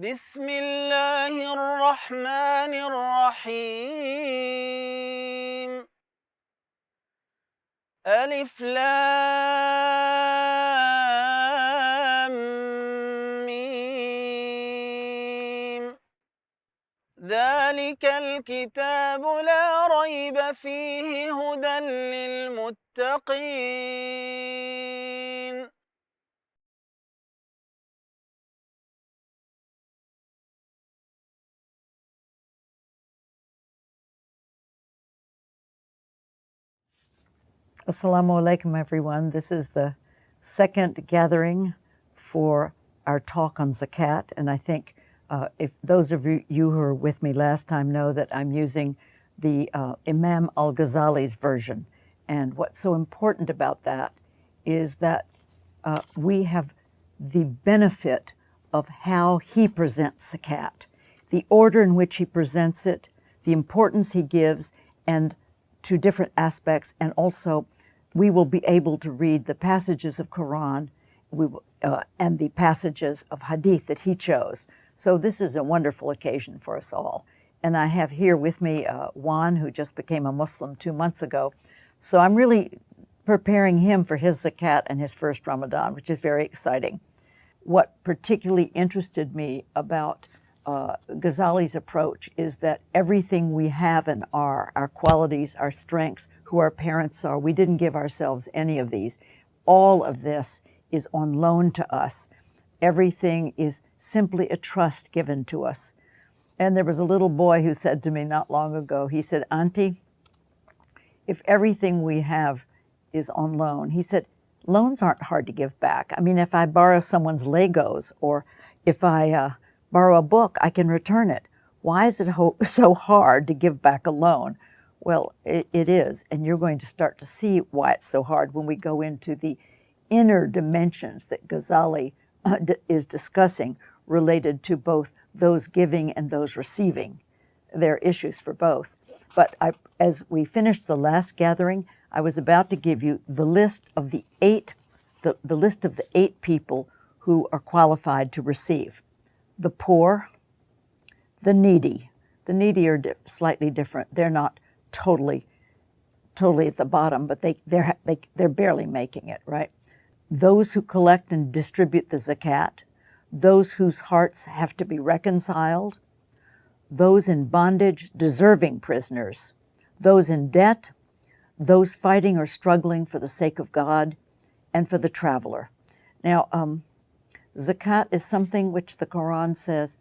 بسم الله الرحمن الرحيم ألف لام ميم ذلك الكتاب لا ريب فيه هدى للمتقين. Assalamu alaikum, everyone. This is the second gathering for our talk on Zakat, and I think if those of you who were with me last time know that I'm using the Imam al-Ghazali's version. And what's so important about that is that we have the benefit of how he presents Zakat, the order in which he presents it, the importance he gives, and to different aspects, and also we will be able to read the passages of Quran and the passages of Hadith that he chose. So this is a wonderful occasion for us all. And I have here with me Juan, who just became a Muslim 2 months ago. So I'm really preparing him for his Zakat and his first Ramadan, which is very exciting. What particularly interested me about Ghazali's approach is that everything we have and are, our qualities, our strengths, who our parents are, we didn't give ourselves any of these. All of this is on loan to us. Everything is simply a trust given to us. And there was a little boy who said to me not long ago, he said, "Auntie, if everything we have is on loan," he said, "loans aren't hard to give back. I mean, if I borrow someone's Legos or if I borrow a book, I can return it. Why is it so hard to give back a loan?" Well, it is, and you're going to start to see why it's so hard when we go into the inner dimensions that Ghazali is discussing related to both those giving and those receiving. There are issues for both. But as we finished the last gathering, I was about to give you the list of the eight people who are qualified to receive. The poor, the needy. The needy are slightly different. They're not totally at the bottom, but they're barely making it, right? Those who collect and distribute the zakat, those whose hearts have to be reconciled, those in bondage, deserving prisoners, those in debt, those fighting or struggling for the sake of God, and for the traveler. Now, zakat is something which the Quran says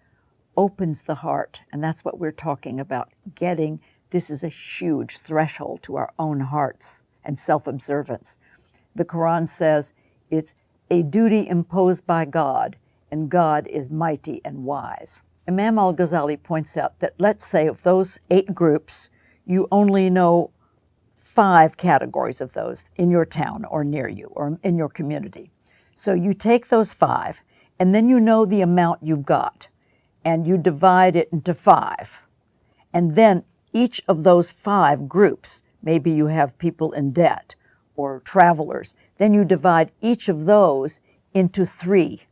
opens the heart, and that's what we're talking about, getting. This is a huge threshold to our own hearts and self-observance. The Quran says it's a duty imposed by God, and God is mighty and wise. Imam al-Ghazali points out that, let's say, of those 8 groups, you only know 5 categories of those in your town or near you or in your community. So you take those 5, and then you know the amount you've got, and you divide it into 5. And then each of those 5 groups, maybe you have people in debt or travelers, then you divide each of those into 3.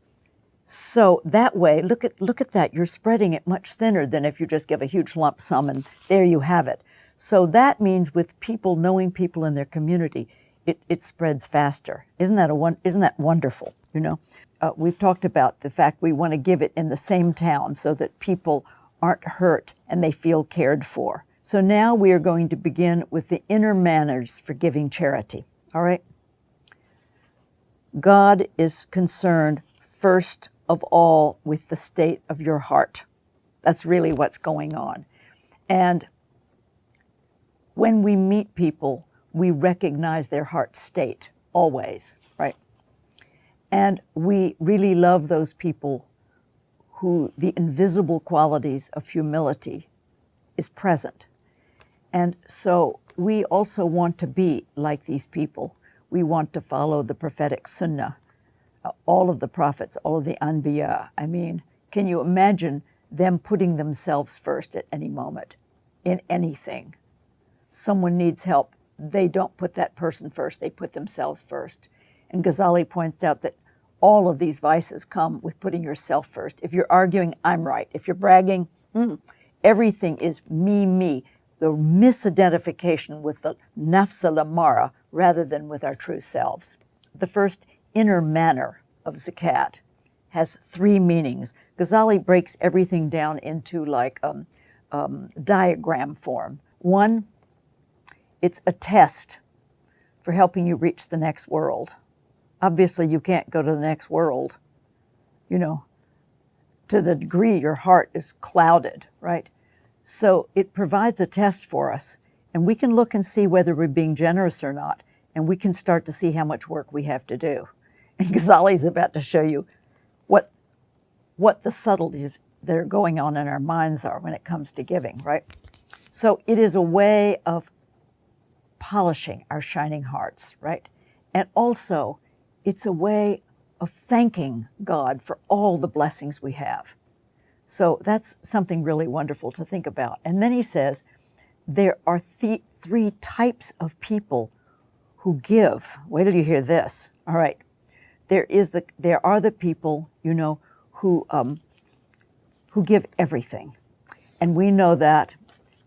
So that way, look at that, you're spreading it much thinner than if you just give a huge lump sum and there you have it. So that means with people, knowing people in their community, it spreads faster. Isn't that wonderful? You know, we've talked about the fact we want to give it in the same town so that people aren't hurt and they feel cared for. So now we are going to begin with the inner manners for giving charity. All right? God is concerned first of all with the state of your heart. That's really what's going on. And when we meet people, we recognize their heart state, always, right? And we really love those people who the invisible qualities of humility is present. And so we also want to be like these people. We want to follow the prophetic sunnah, all of the prophets, all of the anbiya. I mean, can you imagine them putting themselves first at any moment in anything? Someone needs help. They don't put that person first, they put themselves first. And Ghazali points out that All of these vices come with putting yourself first. If you're arguing, I'm right. If you're bragging, everything is me, me. The misidentification with the nafs al-amara rather than with our true selves. The first inner manner of zakat has three meanings. Ghazali breaks everything down into like diagram form. One, it's a test for helping you reach the next world. Obviously, you can't go to the next world, to the degree your heart is clouded, right? So it provides a test for us, and we can look and see whether we're being generous or not, and we can start to see how much work we have to do. And Ghazali is about to show you what the subtleties that are going on in our minds are when it comes to giving, right? So it is a way of polishing our shining hearts, right? And also, it's a way of thanking God for all the blessings we have. So that's something really wonderful to think about. And then he says, there are three types of people who give. Wait till you hear this. All right. There are the people, who give everything. And we know that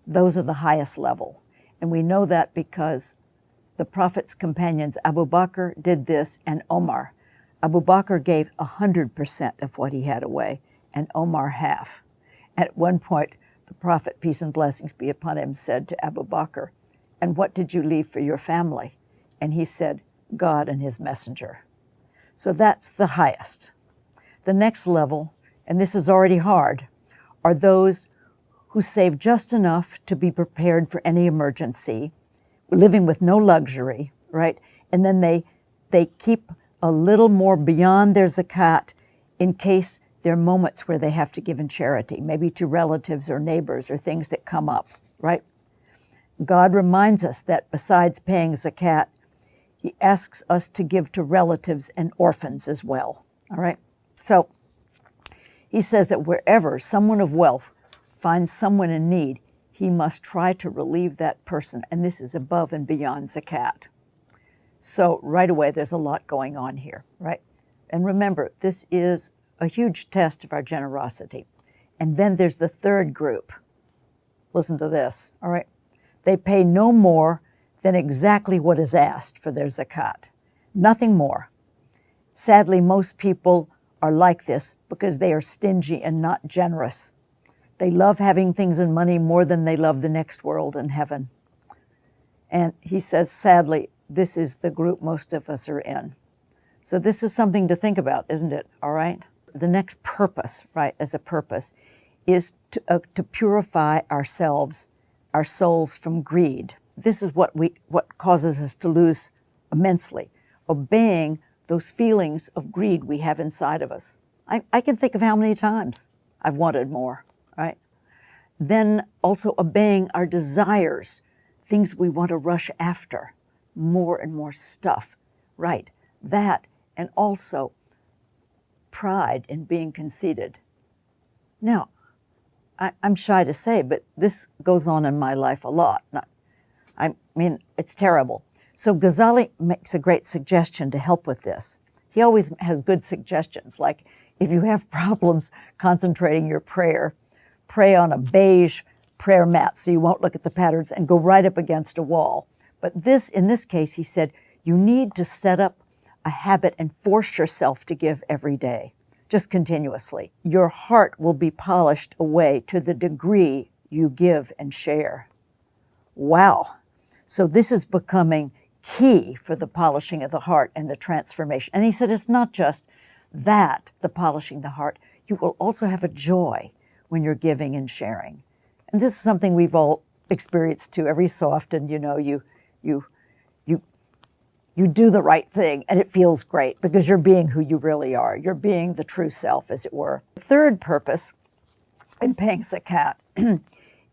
those are the highest level. And we know that because the Prophet's companions, Abu Bakr did this, and Omar. Abu Bakr gave 100% of what he had away, and Omar half. At one point, the Prophet, peace and blessings be upon him, said to Abu Bakr, "And what did you leave for your family?" And he said, "God and his messenger." So that's the highest. The next level, and this is already hard, are those who save just enough to be prepared for any emergency, living with no luxury, right? And then they keep a little more beyond their zakat in case there are moments where they have to give in charity, maybe to relatives or neighbors or things that come up, right? God reminds us that besides paying zakat, he asks us to give to relatives and orphans as well, all right? So he says that wherever someone of wealth finds someone in need, he must try to relieve that person, and this is above and beyond zakat. So right away, there's a lot going on here, right? And remember, this is a huge test of our generosity. And then there's the third group. Listen to this, all right? They pay no more than exactly what is asked for their zakat, nothing more. Sadly, most people are like this because they are stingy and not generous. They love having things and money more than they love the next world and heaven. And he says, sadly, this is the group most of us are in. So this is something to think about, isn't it? All right? The next purpose, right, as a purpose, is to purify ourselves, our souls from greed. This is what causes us to lose immensely, obeying those feelings of greed we have inside of us. I can think of how many times I've wanted more, right? Then also obeying our desires, things we want to rush after, more and more stuff, right? That, and also pride in being conceited. Now, I'm shy to say, but this goes on in my life a lot. I mean, it's terrible. So Ghazali makes a great suggestion to help with this. He always has good suggestions, like if you have problems concentrating your prayer, pray on a beige prayer mat so you won't look at the patterns and go right up against a wall. But in this case, he said, you need to set up a habit and force yourself to give every day, just continuously. Your heart will be polished away to the degree you give and share. Wow. So this is becoming key for the polishing of the heart and the transformation. And he said it's not just that, the polishing the heart. You will also have a joy when you're giving and sharing. And this is something we've all experienced too. Every so often, you do the right thing and it feels great because you're being who you really are. You're being the true self, as it were. The third purpose in paying zakat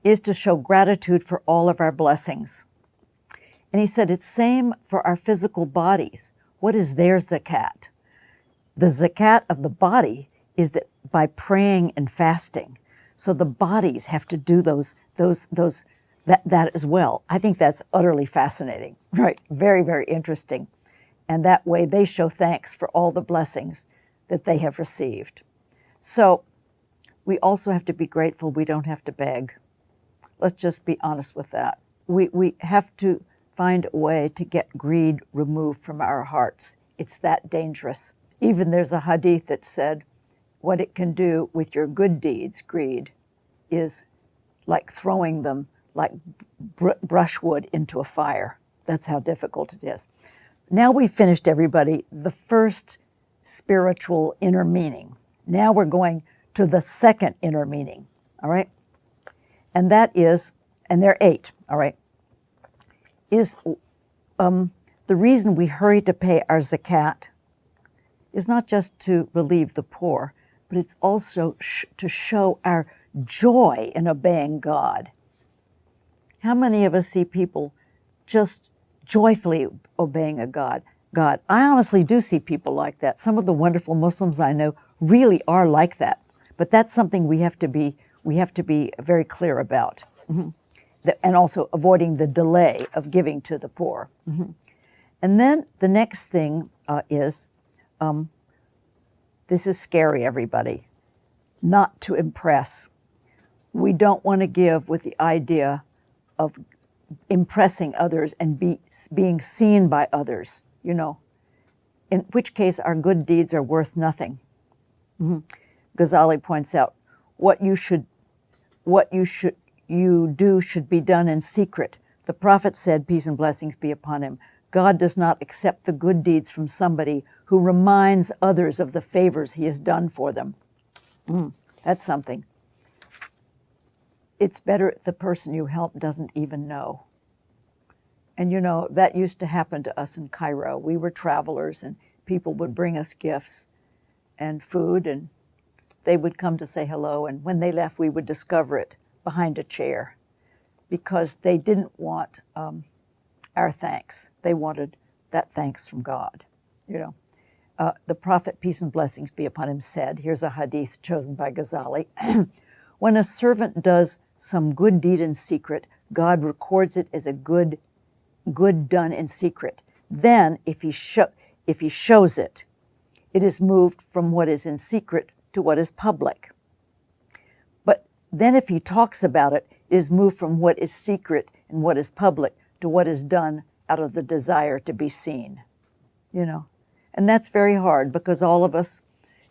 is to show gratitude for all of our blessings. And he said it's same for our physical bodies. What is their zakat? The zakat of the body is that by praying and fasting. So the bodies have to do that as well. I think that's utterly fascinating, right? Very, very interesting. And that way they show thanks for all the blessings that they have received. So we also have to be grateful we don't have to beg. Let's just be honest with that. We have to find a way to get greed removed from our hearts. It's that dangerous. Even there's a hadith that said what it can do with your good deeds, greed, is like throwing them like brushwood into a fire. That's how difficult it is. Now we've finished, everybody, the first spiritual inner meaning. Now we're going to the second inner meaning, all right? And that is, and there are 8, all right, is the reason we hurry to pay our zakat is not just to relieve the poor, but it's also to show our joy in obeying God. How many of us see people just joyfully obeying a God? I honestly do see people like that. Some of the wonderful Muslims I know really are like that. But that's something we have to be very clear about. Mm-hmm. And also avoiding the delay of giving to the poor. Mm-hmm. And then the next thing is, this is scary, everybody, not to impress. We don't want to give with the idea of impressing others and being seen by others, you know, in which case our good deeds are worth nothing. Mm-hmm. Ghazali points out, what you do should be done in secret. The Prophet said, peace and blessings be upon him, God does not accept the good deeds from somebody who reminds others of the favors he has done for them. That's something. It's better if the person you help doesn't even know. And you know, that used to happen to us in Cairo. We were travelers and people would bring us gifts and food and they would come to say hello, and when they left we would discover it behind a chair because they didn't want our thanks. They wanted that thanks from God, you know. The Prophet, peace and blessings be upon him, said, here's a hadith chosen by Ghazali, when a servant does some good deed in secret, God records it as a good done in secret. Then, if he shows it, it is moved from what is in secret to what is public. But then if he talks about it, it is moved from what is secret and what is public to what is done out of the desire to be seen, you know. And that's very hard because all of us,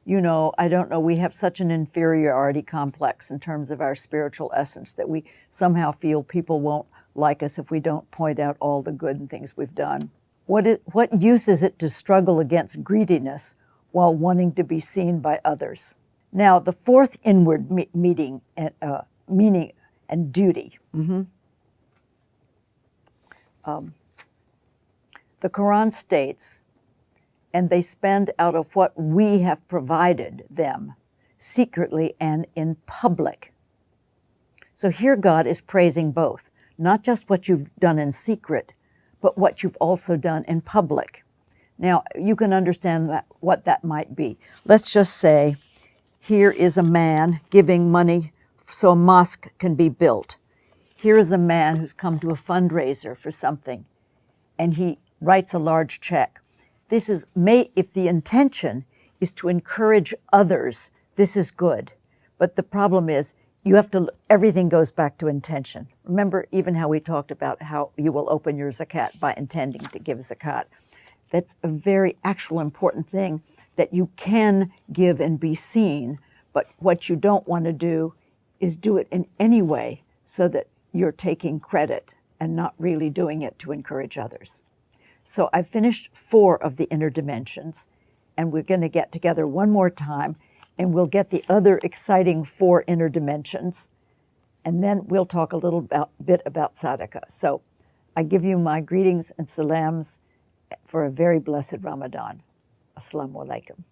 you know, I don't know, we have such an inferiority complex in terms of our spiritual essence that we somehow feel people won't like us if we don't point out all the good things we've done. What use is it to struggle against greediness while wanting to be seen by others? Now, the fourth inward meaning and duty. Mm-hmm. The Quran states, and they spend out of what we have provided them, secretly and in public. So here God is praising both, not just what you've done in secret, but what you've also done in public. Now, you can understand what that might be. Let's just say, here is a man giving money so a mosque can be built. Here is a man who's come to a fundraiser for something, and he writes a large check. This is, if the intention is to encourage others, this is good. But the problem is, everything goes back to intention. Remember even how we talked about how you will open your zakat by intending to give zakat. That's a very actual important thing, that you can give and be seen, but what you don't want to do is do it in any way so that you're taking credit and not really doing it to encourage others. So I've finished 4 of the inner dimensions, and we're going to get together one more time, and we'll get the other exciting 4 inner dimensions, and then we'll talk a little bit about sadaqah. So I give you my greetings and salams for a very blessed Ramadan. Assalamu alaikum.